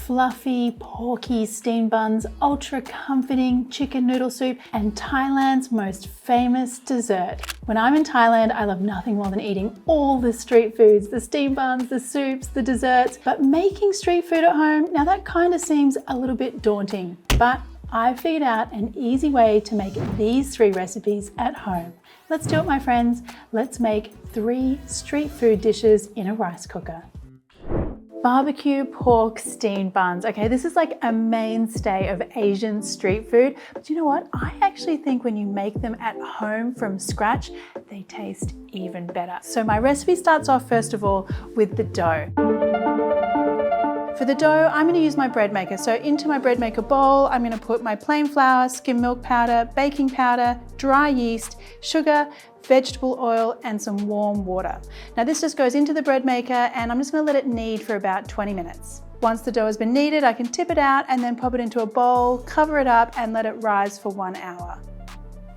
fluffy, porky steamed buns, ultra comforting chicken noodle soup, and Thailand's most famous dessert. When I'm in Thailand, I love nothing more than eating all the street foods, the steamed buns, the soups, the desserts, but making street food at home, now that kind of seems a little bit daunting, but I figured out an easy way to make these 3 recipes at home. Let's do it, my friends. Let's make 3 street food dishes in a rice cooker. Barbecue pork steamed buns. Okay, this is like a mainstay of Asian street food, but you know what? I actually think when you make them at home from scratch, they taste even better. So my recipe starts off first of all with the dough. For the dough, I'm going to use my bread maker. So into my bread maker bowl, I'm going to put my plain flour, skim milk powder, baking powder, dry yeast, sugar, vegetable oil, and some warm water. Now this just goes into the bread maker and I'm just going to let it knead for about 20 minutes. Once the dough has been kneaded, I can tip it out and then pop it into a bowl, cover it up and let it rise for 1 hour.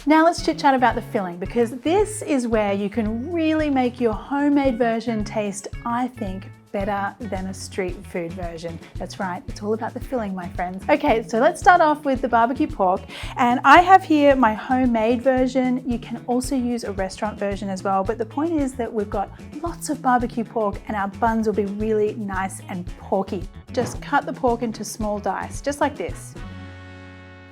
Now let's chit chat about the filling, because this is where you can really make your homemade version taste, I think, better than a street food version. That's right, it's all about the filling, my friends. Okay, so let's start off with the barbecue pork. And I have here my homemade version. You can also use a restaurant version as well, but the point is that we've got lots of barbecue pork and our buns will be really nice and porky. Just cut the pork into small dice, just like this.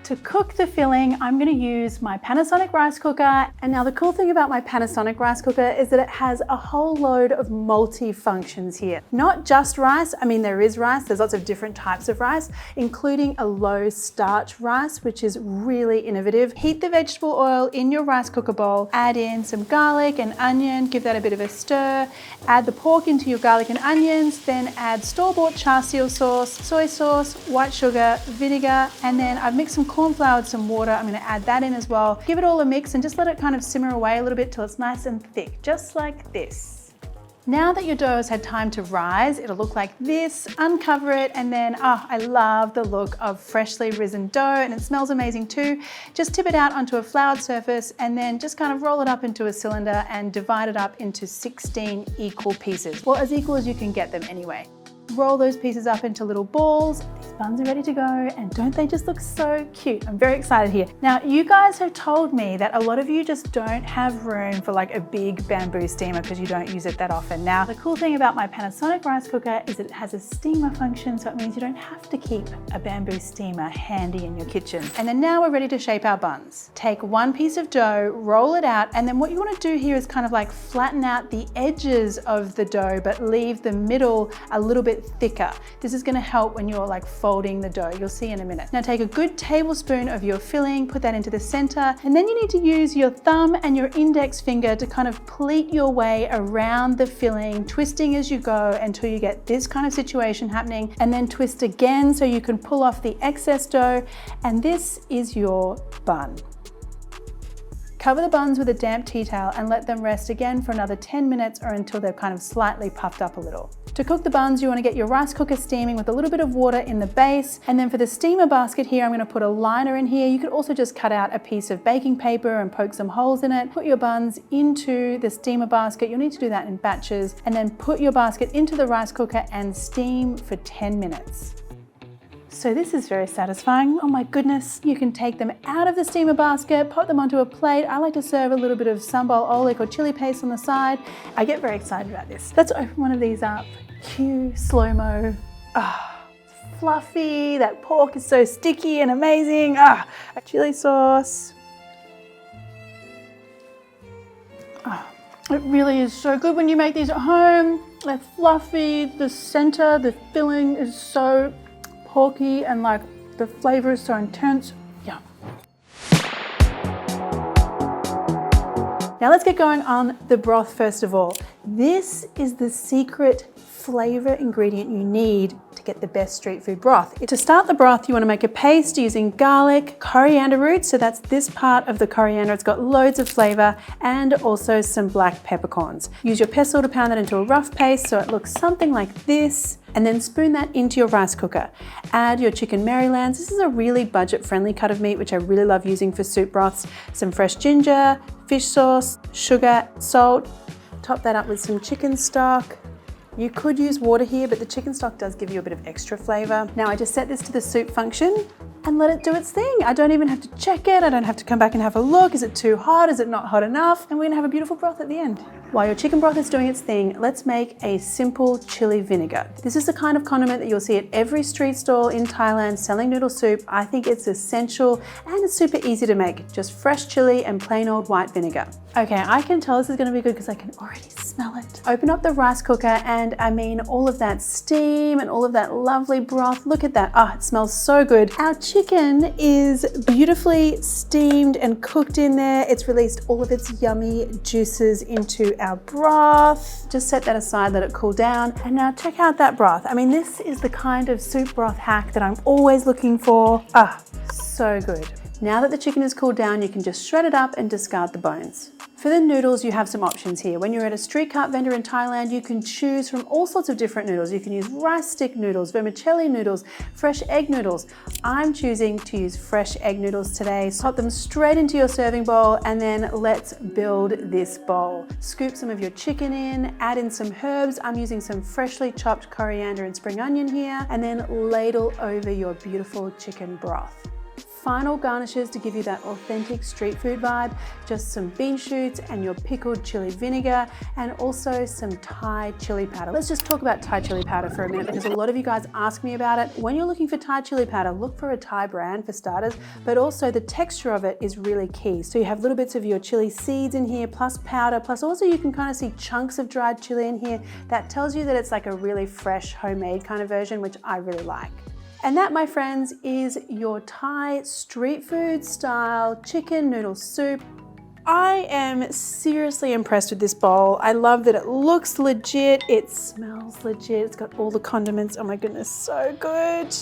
To cook the filling, I'm going to use my Panasonic rice cooker. And now the cool thing about my Panasonic rice cooker is that it has a whole load of multi-functions here. Not just rice, I mean there is rice, there's lots of different types of rice, including a low starch rice, which is really innovative. Heat the vegetable oil in your rice cooker bowl, add in some garlic and onion, give that a bit of a stir, add the pork into your garlic and onions, then add store-bought char siu sauce, soy sauce, white sugar, vinegar, and then I've mixed some corn flour with some water. I'm going to add that in as well. Give it all a mix and just let it kind of simmer away a little bit till it's nice and thick, just like this. Now that your dough has had time to rise, it'll look like this. Uncover it and then, I love the look of freshly risen dough and it smells amazing too. Just tip it out onto a floured surface and then just kind of roll it up into a cylinder and divide it up into 16 equal pieces. Well, as equal as you can get them anyway. Roll those pieces up into little balls. These buns are ready to go, and don't they just look so cute? I'm very excited here. Now, you guys have told me that a lot of you just don't have room for like a big bamboo steamer because you don't use it that often. Now, the cool thing about my Panasonic rice cooker is that it has a steamer function, so it means you don't have to keep a bamboo steamer handy in your kitchen. And then now we're ready to shape our buns. Take one piece of dough, roll it out, and then what you want to do here is kind of like flatten out the edges of the dough, but leave the middle a little bit thicker. This is going to help when you're like folding the dough. You'll see in a minute. Now take a good tablespoon of your filling, put that into the center, and then you need to use your thumb and your index finger to kind of pleat your way around the filling, twisting as you go until you get this kind of situation happening, and then twist again so you can pull off the excess dough, and this is your bun. Cover the buns with a damp tea towel and let them rest again for another 10 minutes or until they're kind of slightly puffed up a little. To cook the buns, you want to get your rice cooker steaming with a little bit of water in the base. And then for the steamer basket here, I'm going to put a liner in here. You could also just cut out a piece of baking paper and poke some holes in it. Put your buns into the steamer basket. You'll need to do that in batches. And then put your basket into the rice cooker and steam for 10 minutes. So this is very satisfying. Oh my goodness. You can take them out of the steamer basket, pop them onto a plate. I like to serve a little bit of sambal oelek or chili paste on the side. I get very excited about this. Let's open one of these up. Cue, slow-mo. Fluffy. That pork is so sticky and amazing. Chili sauce. It really is so good when you make these at home. They're fluffy. The center, the filling is so porky and like the flavor is so intense. Yum. Now let's get going on the broth first of all. This is the secret flavor ingredient you need to get the best street food broth. To start the broth, you want to make a paste using garlic, coriander roots, so that's this part of the coriander. It's got loads of flavor, and also some black peppercorns. Use your pestle to pound that into a rough paste so it looks something like this, and then spoon that into your rice cooker. Add your chicken Marylands. This is a really budget-friendly cut of meat, which I really love using for soup broths. Some fresh ginger, fish sauce, sugar, salt. Top that up with some chicken stock. You could use water here, but the chicken stock does give you a bit of extra flavor. Now I just set this to the soup function and let it do its thing. I don't even have to check it. I don't have to come back and have a look. Is it too hot? Is it not hot enough? And we're gonna have a beautiful broth at the end. While your chicken broth is doing its thing, let's make a simple chili vinegar. This is the kind of condiment that you'll see at every street stall in Thailand selling noodle soup. I think it's essential and it's super easy to make. Just fresh chili and plain old white vinegar. Okay, I can tell this is gonna be good because I can already smell it. Open up the rice cooker and I mean all of that steam and all of that lovely broth. Look at that, it smells so good. Our chicken is beautifully steamed and cooked in there. It's released all of its yummy juices into our broth. Just set that aside, let it cool down. And now check out that broth. I mean, this is the kind of soup broth hack that I'm always looking for. So good. Now that the chicken is cooled down, you can just shred it up and discard the bones. For the noodles, you have some options here. When you're at a street cart vendor in Thailand, you can choose from all sorts of different noodles. You can use rice stick noodles, vermicelli noodles, fresh egg noodles. I'm choosing to use fresh egg noodles today. So pop them straight into your serving bowl and then let's build this bowl. Scoop some of your chicken in, add in some herbs. I'm using some freshly chopped coriander and spring onion here, and then ladle over your beautiful chicken broth. Final garnishes to give you that authentic street food vibe, just some bean shoots and your pickled chili vinegar and also some Thai chili powder. Let's just talk about Thai chili powder for a minute because a lot of you guys ask me about it. When you're looking for Thai chili powder, look for a Thai brand for starters, but also the texture of it is really key. So you have little bits of your chili seeds in here, plus powder, plus also you can kind of see chunks of dried chili in here. That tells you that it's like a really fresh homemade kind of version, which I really like. And that, my friends, is your Thai street food style chicken noodle soup. I am seriously impressed with this bowl. I love that it looks legit, it smells legit, it's got all the condiments. Oh my goodness, so good.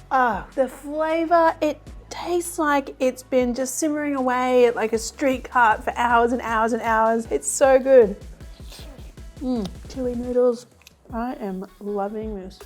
The flavor, it tastes like it's been just simmering away at like a street cart for hours and hours and hours. It's so good. Chili noodles, I am loving this.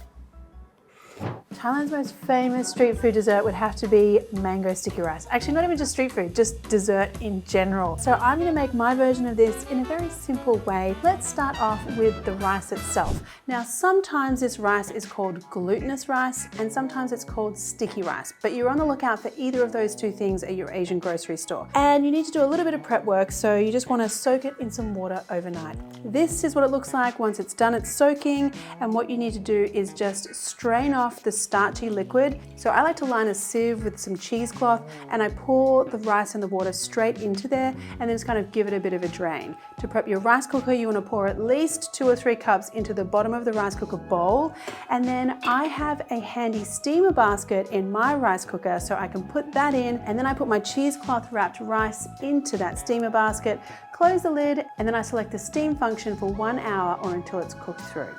Thailand's most famous street food dessert would have to be mango sticky rice. Actually, not even just street food, just dessert in general. So I'm gonna make my version of this in a very simple way. Let's start off with the rice itself. Now, sometimes this rice is called glutinous rice and sometimes it's called sticky rice, but you're on the lookout for either of those two things at your Asian grocery store. And you need to do a little bit of prep work, so you just wanna soak it in some water overnight. This is what it looks like once it's done its soaking, and what you need to do is just strain off the starchy liquid. So I like to line a sieve with some cheesecloth and I pour the rice and the water straight into there and then just kind of give it a bit of a drain. To prep your rice cooker, you want to pour at least 2 or 3 cups into the bottom of the rice cooker bowl. And then I have a handy steamer basket in my rice cooker, so I can put that in, and then I put my cheesecloth wrapped rice into that steamer basket, close the lid, and then I select the steam function for 1 hour or until it's cooked through.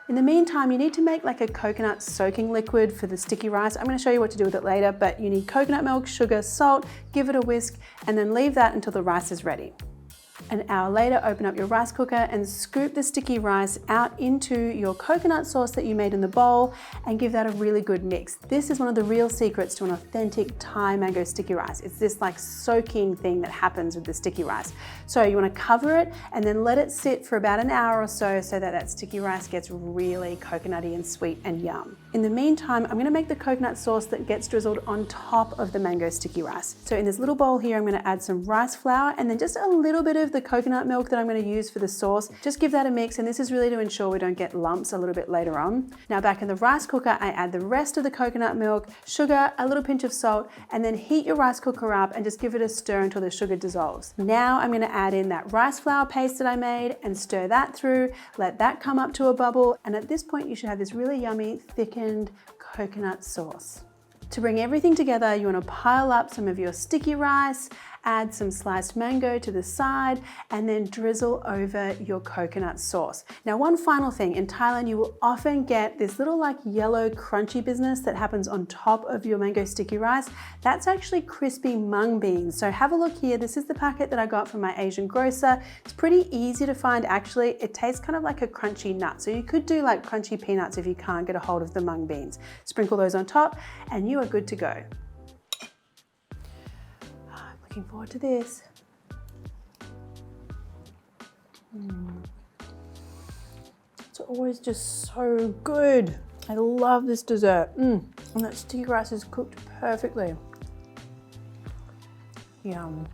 In the meantime, you need to make like a coconut soaking liquid for the sticky rice. I'm going to show you what to do with it later, but you need coconut milk, sugar, salt, give it a whisk, and then leave that until the rice is ready. An hour later, open up your rice cooker and scoop the sticky rice out into your coconut sauce that you made in the bowl and give that a really good mix. This is one of the real secrets to an authentic Thai mango sticky rice. It's this like soaking thing that happens with the sticky rice. So you want to cover it and then let it sit for about an hour or so that that sticky rice gets really coconutty and sweet and yum. In the meantime, I'm going to make the coconut sauce that gets drizzled on top of the mango sticky rice. So in this little bowl here, I'm going to add some rice flour and then just a little bit of the coconut milk that I'm going to use for the sauce. Just give that a mix, and this is really to ensure we don't get lumps a little bit later on. Now back in the rice cooker, I add the rest of the coconut milk, sugar, a little pinch of salt, and then heat your rice cooker up and just give it a stir until the sugar dissolves. Now I'm going to add in that rice flour paste that I made and stir that through, let that come up to a bubble, and at this point you should have this really yummy thickened coconut sauce. To bring everything together, you want to pile up some of your sticky rice, add some sliced mango to the side, and then drizzle over your coconut sauce. Now, one final thing, in Thailand, you will often get this little like yellow crunchy business that happens on top of your mango sticky rice. That's actually crispy mung beans. So have a look here. This is the packet that I got from my Asian grocer. It's pretty easy to find actually. It tastes kind of like a crunchy nut. So you could do like crunchy peanuts if you can't get a hold of the mung beans. Sprinkle those on top and you are good to go. Looking forward to this. always just so good. I love this dessert. And that sticky rice is cooked perfectly. Yum.